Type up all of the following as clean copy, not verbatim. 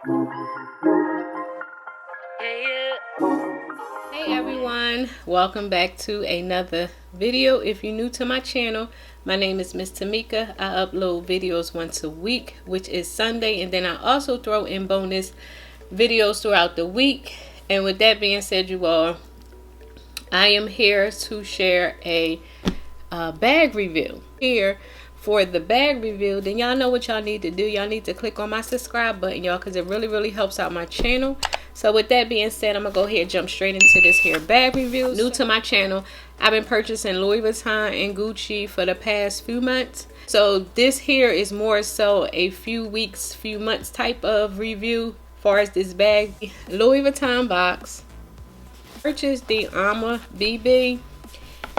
Hey everyone, welcome back to another video. If you're new to my channel, my name is Miss Tamika. I upload videos once a week, which is Sunday, and then I also throw in bonus videos throughout the week. And with that being said, you all, I am here to share a bag review. Here for the bag review, then y'all know what y'all need to do. Y'all need to click on my subscribe button, y'all, because it really helps out my channel. So with that being said, I'm gonna go ahead and jump straight into this here bag review. New to my channel, I've been purchasing Louis Vuitton and Gucci for the past few months. So this here is more so a few weeks, few months type of review as far as this bag. Louis Vuitton box. Purchased the Alma BB.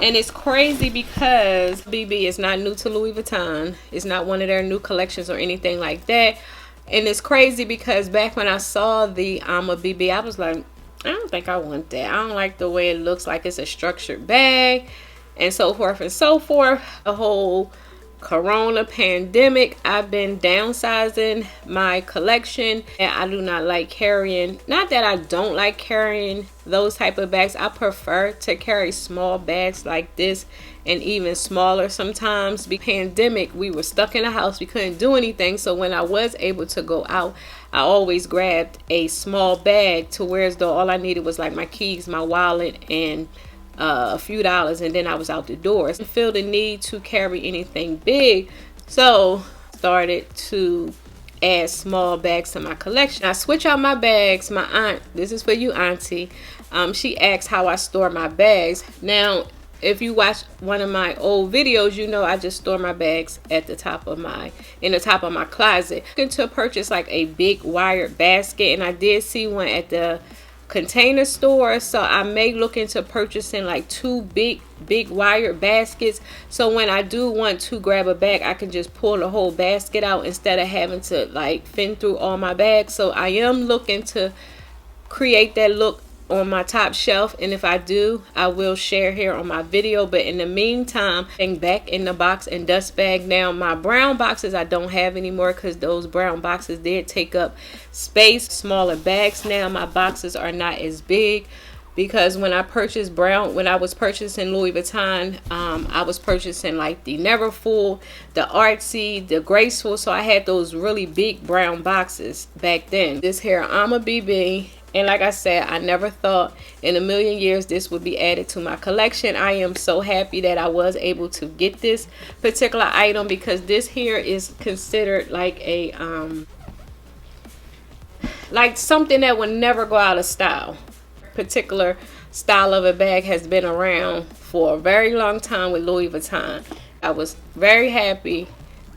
And it's crazy because BB is not new to Louis Vuitton. It's not one of their new collections or anything like that. And it's crazy because back when I saw the Alma BB, I was like, I don't think I want that. I don't like the way it looks like it's a structured bag and so forth and so forth. The whole Corona pandemic, I've been downsizing my collection, and I do not like carrying, not that I don't like carrying those type of bags. I prefer to carry small bags like this and even smaller sometimes. Because pandemic, we were stuck in the house, we couldn't do anything, so when I was able to go out, I always grabbed a small bag to where as though all I needed was like my keys, my wallet, and a few dollars, and then I was out the door. I didn't feel the need to carry anything big, so started to add small bags to my collection. I switch out my bags. My aunt, this is for you, auntie, she asks how I store my bags. Now if you watch one of my old videos, you know I just store my bags at the top of my closet. Looking to purchase like a big wired basket, and I did see one at the Container Store, so I may look into purchasing like two big wired baskets, so when I do want to grab a bag, I can just pull the whole basket out instead of having to like fin through all my bags. So I am looking to create that look on my top shelf, and if I do, I will share here on my video. But in the meantime, I'm back in the box and dust bag. Now my brown boxes I don't have anymore because those brown boxes did take up space. Smaller bags now. My boxes are not as big because when I purchased when I was purchasing Louis Vuitton, I was purchasing like the Never Full, the Artsy, the Graceful, so I had those really big brown boxes back then. This here Alma BB. And like I said, I never thought in a million years this would be added to my collection. I am so happy that I was able to get this particular item, because this here is considered like a like something that would never go out of style. Particular style of a bag has been around for a very long time with Louis Vuitton. I was very happy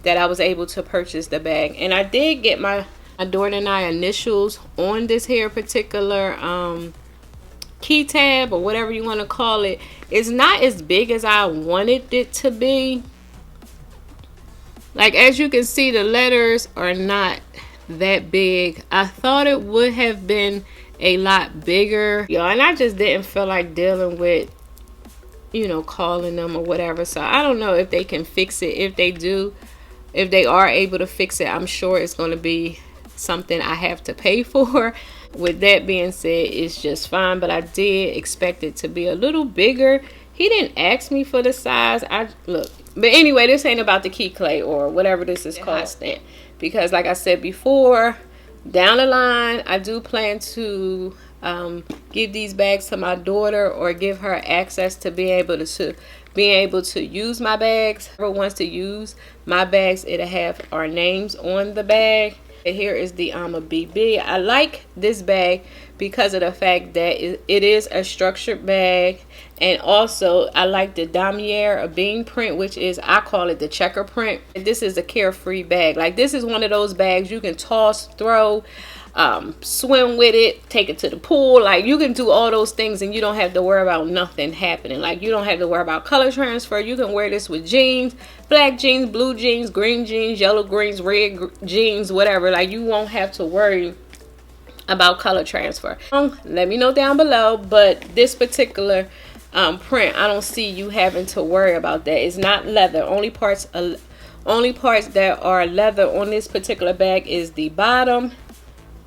that I was able to purchase the bag, and I did get my daughter and I initials on this here particular key tab, or whatever you want to call it. It's not as big as I wanted it to be. Like, as you can see, the letters are not that big. I thought it would have been a lot bigger, y'all, and I just didn't feel like dealing with, you know, calling them or whatever. So I don't know if they can fix it. If they do, if they are able to fix it, I'm sure it's going to be something I have to pay for. With that being said, it's just fine, but I did expect it to be a little bigger. He didn't ask me for the size. But anyway, this ain't about the key clay or whatever this is called stamp, because like I said before, down the line I do plan to give these bags to my daughter, or give her access to being able to use my bags. Whoever wants to use my bags, it'll have our names on the bag. Here is the Alma BB. I like this bag because of the fact that it is a structured bag, and also I like the damier, a bean print, which is, I call it the checker print. This is a carefree bag. Like, this is one of those bags you can toss, throw, swim with it, take it to the pool. Like, you can do all those things and you don't have to worry about nothing happening. Like, you don't have to worry about color transfer. You can wear this with jeans, black jeans, blue jeans, green jeans, yellow greens, red jeans, whatever. Like, you won't have to worry about color transfer. Let me know down below, but this particular print, I don't see you having to worry about that. It's not leather. Only parts that are leather on this particular bag is the bottom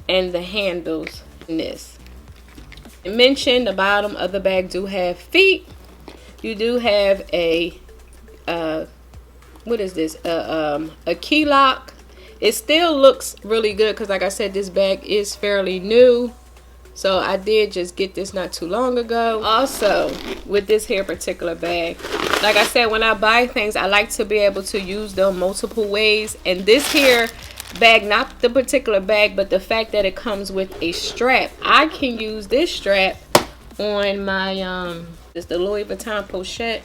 and the handles in this. I mentioned the bottom of the bag do have feet. You do have a what is this, a key lock. It still looks really good because, like I said, this bag is fairly new, so I did just get this not too long ago. Also, with this here particular bag, like I said, when I buy things, I like to be able to use them multiple ways. And this here bag, not the particular bag, but the fact that it comes with a strap, I can use this strap on my it's the Louis Vuitton pochette.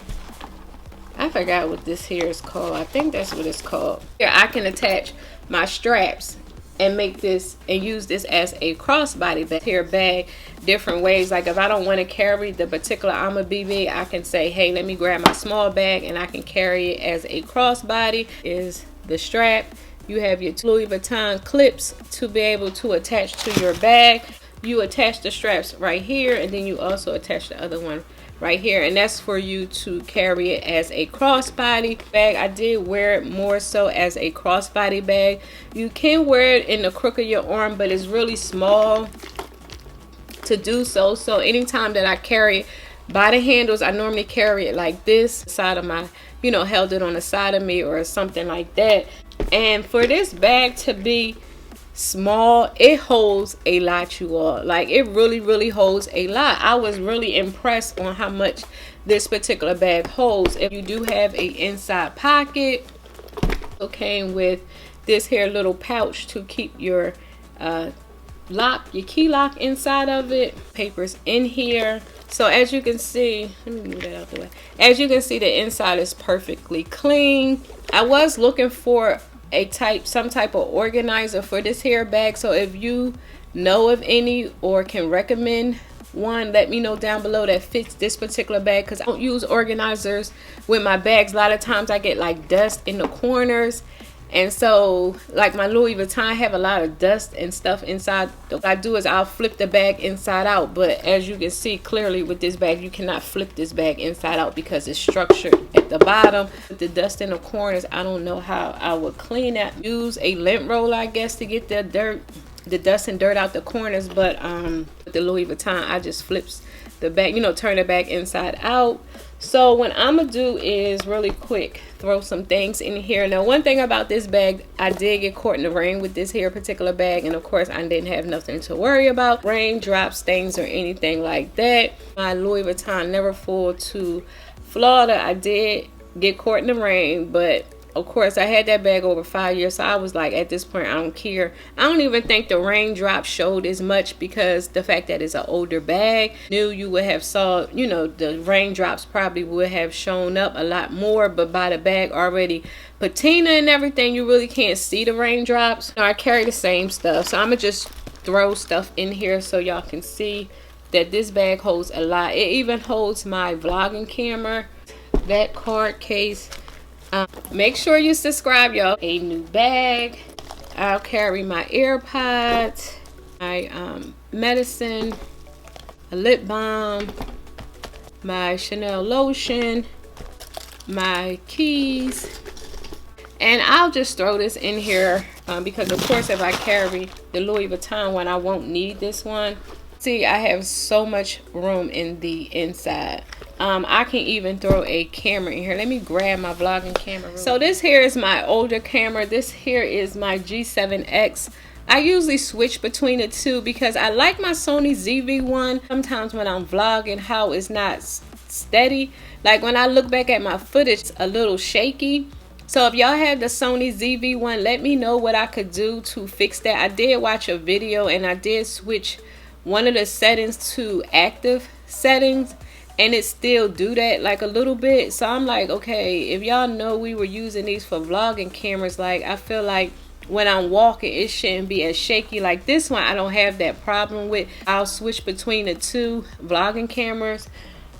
I forgot what this here is called. I think that's what it's called. Here I can attach my straps and make this and use this as a crossbody bag different ways. Like if I don't want to carry the particular Alma BB, I can say, hey, let me grab my small bag and I can carry it as a crossbody. Is the strap. You have your Louis Vuitton clips to be able to attach to your bag. You attach the straps right here, and then you also attach the other one right here, and that's for you to carry it as a crossbody bag. I did wear it more so as a crossbody bag. You can wear it in the crook of your arm, but it's really small to do so. So anytime that I carry it by the handles, I normally carry it like this, side of my, you know, held it on the side of me or something like that. And for this bag to be small, it holds a lot, you all. Like it really holds a lot. I was really impressed on how much this particular bag holds. If you do have a inside pocket, it came with this here little pouch to keep your your key lock inside of it. Papers in here. So as you can see, let me move that out the way. As you can see, the inside is perfectly clean. I was looking for some type of organizer for this here bag, so if you know of any or can recommend one, let me know down below that fits this particular bag, because I don't use organizers with my bags. A lot of times I get like dust in the corners, and so like my Louis Vuitton have a lot of dust and stuff inside. What I do is I'll flip the bag inside out, but as you can see clearly with this bag, you cannot flip this bag inside out because it's structured at the bottom. With the dust in the corners, I don't know how I would clean that. Use a lint roller, I guess, to get the dust and dirt out the corners, but with the Louis Vuitton, I just flips the bag, you know, turn the bag inside out. So what I'm gonna do is really quick throw some things in here. Now, one thing about this bag, I did get caught in the rain with this here particular bag, and of course I didn't have nothing to worry about, raindrops, stains, or anything like that. My Louis Vuitton never full to Florida. I did get caught in the rain, but of course I had that bag over 5 years, so I was like, at this point I don't care. I don't even think the raindrop showed as much, because the fact that it's an older bag, knew you would have saw, you know, the raindrops probably would have shown up a lot more, but by the bag already patina and everything, you really can't see the raindrops. Now, I carry the same stuff, so I'm gonna just throw stuff in here so y'all can see that this bag holds a lot. It even holds my vlogging camera, that card case. Make sure you subscribe, y'all. A new bag. I'll carry my AirPods, my medicine, a lip balm, my Chanel lotion, my keys, and I'll just throw this in here because of course if I carry the Louis Vuitton one, I won't need this one. See, I have so much room in the inside. I can even throw a camera in here. Let me grab my vlogging camera. So this here is my older camera. This here is my G7X. I usually switch between the two because I like my Sony ZV-1. Sometimes when I'm vlogging, how it's not steady. Like when I look back at my footage, it's a little shaky. So if y'all have the Sony ZV-1, let me know what I could do to fix that. I did watch a video and I did switch one of the settings to active settings, and it still do that like a little bit. So I'm like, okay, if y'all know we were using these for vlogging cameras, like I feel like when I'm walking it shouldn't be as shaky. Like this one I don't have that problem with. I'll switch between the two vlogging cameras.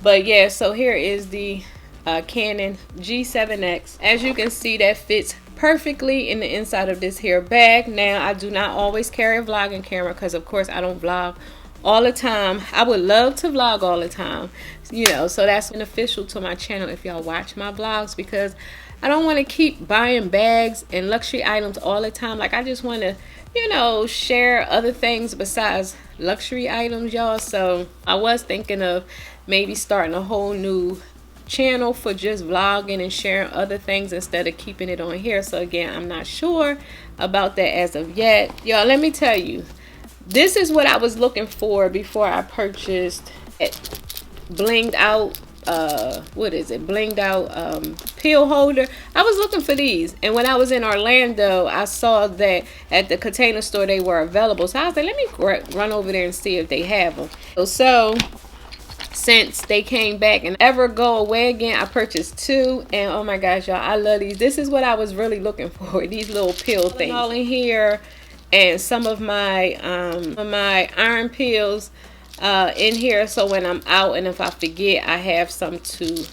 But yeah, so here is the Canon G7X. As you can see, that fits perfectly in the inside of this here bag. Now, I do not always carry a vlogging camera because of course I don't vlog all the time. I would love to vlog all the time, you know, so that's beneficial to my channel if y'all watch my vlogs, because I don't want to keep buying bags and luxury items all the time. Like, I just want to, you know, share other things besides luxury items, y'all. So I was thinking of maybe starting a whole new channel for just vlogging and sharing other things instead of keeping it on here. So again, I'm not sure about that as of yet. Y'all, let me tell you, this is what I was looking for before I purchased it. Blinged out what is it, blinged out pill holder. I was looking for these, and when I was in Orlando, I saw that at the Container Store they were available. So I was like, let me run over there and see if they have them. So since they came back and ever go away again, I purchased two, and oh my gosh, y'all, I love these. This is what I was really looking for, these little pill things all in here, and some of my iron pills in here, so when I'm out and if I forget, I have some to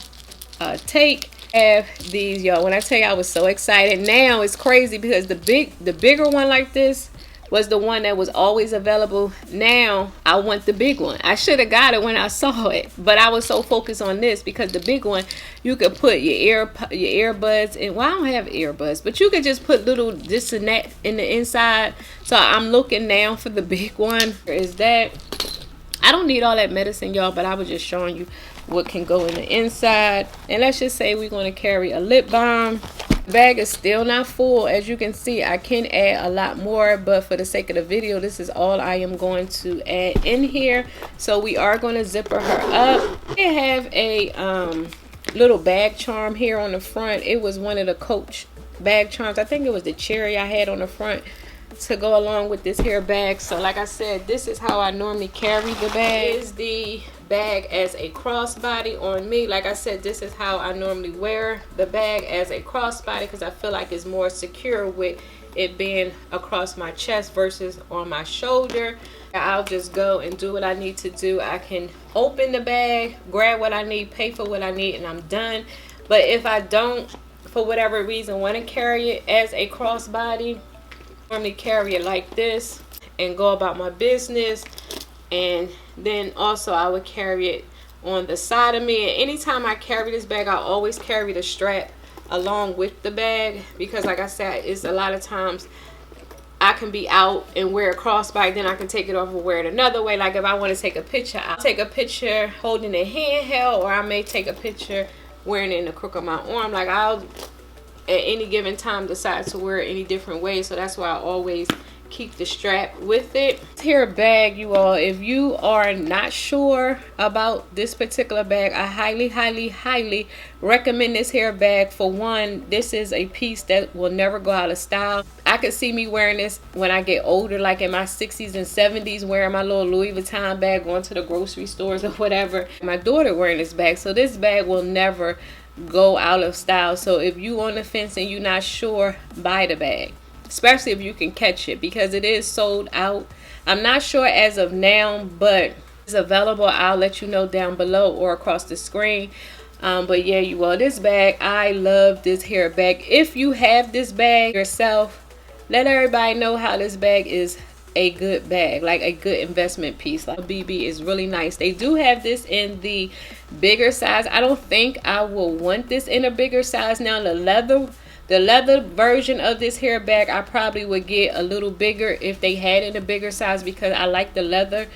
take. Have these, y'all. When I tell you I was so excited, now it's crazy because the bigger one like this was the one that was always available. Now I want the big one. I should have got it when I saw it, but I was so focused on this because the big one, you could put your earbuds in. Well, I don't have earbuds, but you could just put little this and that in the inside. So I'm looking now for the big one. Is that I don't need all that medicine, y'all, but I was just showing you what can go in the inside. And let's just say we're going to carry a lip balm. The bag is still not full. As you can see, I can add a lot more, but for the sake of the video, this is all I am going to add in here. So we are going to zipper her up. I have a little bag charm here on the front. It was one of the Coach bag charms. I think it was the cherry I had on the front to go along with this hair bag. So like I said, this is how I normally carry the bag. Is the bag as a crossbody on me. Like I said, this is how I normally wear the bag, as a crossbody, because I feel like it's more secure with it being across my chest versus on my shoulder. I'll just go and do what I need to do. I can open the bag, grab what I need, pay for what I need, and I'm done. But if I don't, for whatever reason, want to carry it as a crossbody, normally carry it like this and go about my business. And then also I would carry it on the side of me. And anytime I carry this bag, I always carry the strap along with the bag, because like I said, it's a lot of times I can be out and wear a crossbody, then I can take it off and wear it another way. Like if I want to take a picture, I'll take a picture holding it handheld, or I may take a picture wearing it in the crook of my arm. Like I'll at any given time decide to wear it any different ways. So that's why I always keep the strap with it. This here bag, you all, if you are not sure about this particular bag, I highly recommend this hair bag. For one, this is a piece that will never go out of style. I could see me wearing this when I get older, like in my 60s and 70s, wearing my little Louis Vuitton bag, going to the grocery stores or whatever. My daughter wearing this bag, so this bag will never go out of style. So if you on the fence and you're not sure, buy the bag, especially if you can catch it, because it is sold out. I'm not sure as of now, but it's available. I'll let you know down below or across the screen. But yeah, you all, this bag, I love this hair bag. If you have this bag yourself, let everybody know how this bag is a good bag, like a good investment piece. Like BB is really nice. They do have this in the bigger size. I don't think I will want this in a bigger size. Now the leather version of this hair bag, I probably would get a little bigger if they had it in a bigger size, because I like the leather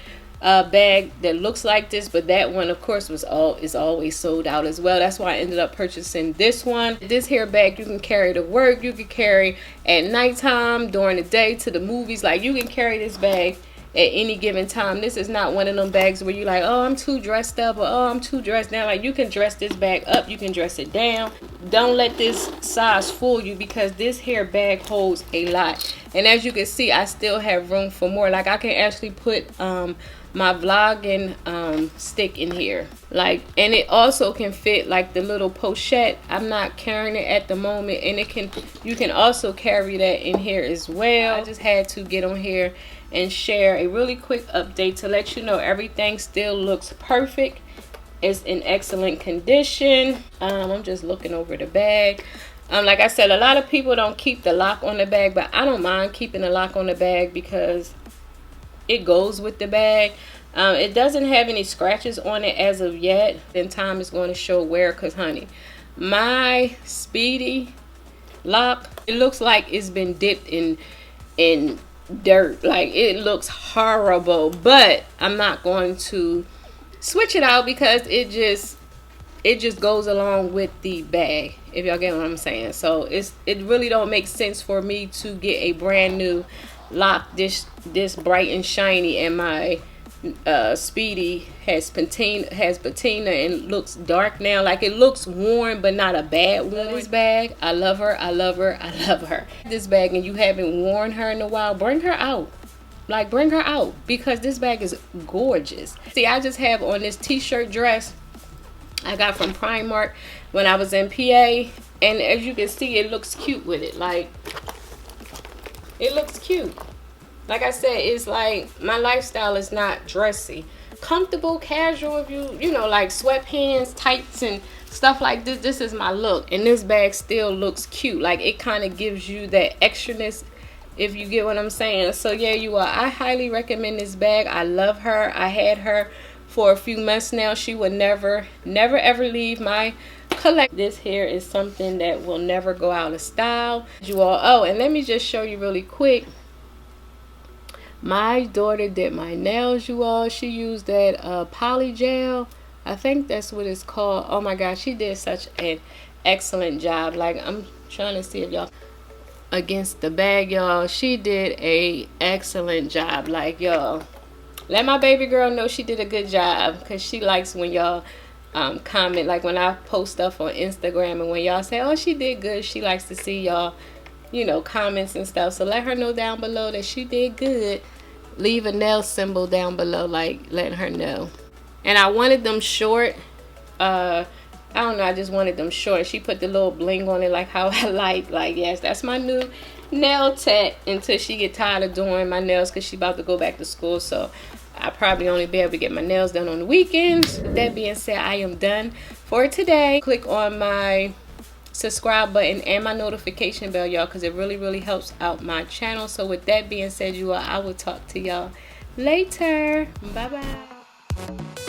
bag that looks like this. But that one, of course, is always sold out as well. That's why I ended up purchasing this one. This hair bag you can carry to work, you can carry at nighttime, during the day, to the movies. Like you can carry this bag at any given time. This is not one of them bags where you're like, oh, I'm too dressed up, or oh, I'm too dressed down. Like you can dress this bag up, you can dress it down. Don't let this size fool you, because this hair bag holds a lot. And as you can see, I still have room for more. Like I can actually put my vlogging stick in here, like, and it also can fit like the little pochette. I'm not carrying it at the moment, and you can also carry that in here as well. I just had to get on here and share a really quick update to let you know everything still looks perfect. It's in excellent condition. I'm just looking over the bag. Like I said, a lot of people don't keep the lock on the bag, but I don't mind keeping the lock on the bag because it goes with the bag. It doesn't have any scratches on it as of yet. Then time is going to show where, because honey, my Speedy lock, it looks like it's been dipped in dirt. Like, it looks horrible, but I'm not going to switch it out because it just goes along with the bag, if y'all get what I'm saying. So it really don't make sense for me to get a brand new lock this bright and shiny, and my Speedy has patina and looks dark now. Like, it looks worn, but not a bad one. This bag, I love her, I love her, I love her. This bag, and you haven't worn her in a while, bring her out. Like, bring her out, because this bag is gorgeous. See, I just have on this t-shirt dress I got from Primark when I was in PA, and as you can see, it looks cute with it. Like, it looks cute. Like I said, it's like, my lifestyle is not dressy. Comfortable, casual, if you know, like sweatpants, tights, and stuff like this. This is my look. And this bag still looks cute. Like, it kind of gives you that extraness, if you get what I'm saying. So yeah, you are. I highly recommend this bag. I love her. I had her for a few months now. She would never ever leave my collection. This here is something that will never go out of style, you all. Oh, and let me just show you really quick. My daughter did my nails, you all. She used that poly gel, I think that's what it's called. Oh my gosh, she did such an excellent job. Like, I'm trying to see if y'all against the bag, y'all. She did a excellent job. Like, y'all, let my baby girl know she did a good job, because she likes when y'all comment. Like, when I post stuff on Instagram, and when y'all say, oh, she did good, she likes to see y'all, you know, comments and stuff. So let her know down below that she did good. Leave a nail symbol down below, like, letting her know. And I wanted them short. I don't know, I just wanted them short. She put the little bling on it, like how I like, yes, that's my new nail tech until she get tired of doing my nails, because she about to go back to school. So I probably only be able to get my nails done on the weekends. With that being said, I am done for today. Click on my subscribe button and my notification bell, y'all, because it really helps out my channel. So with that being said, you all, I will talk to y'all later. Bye bye.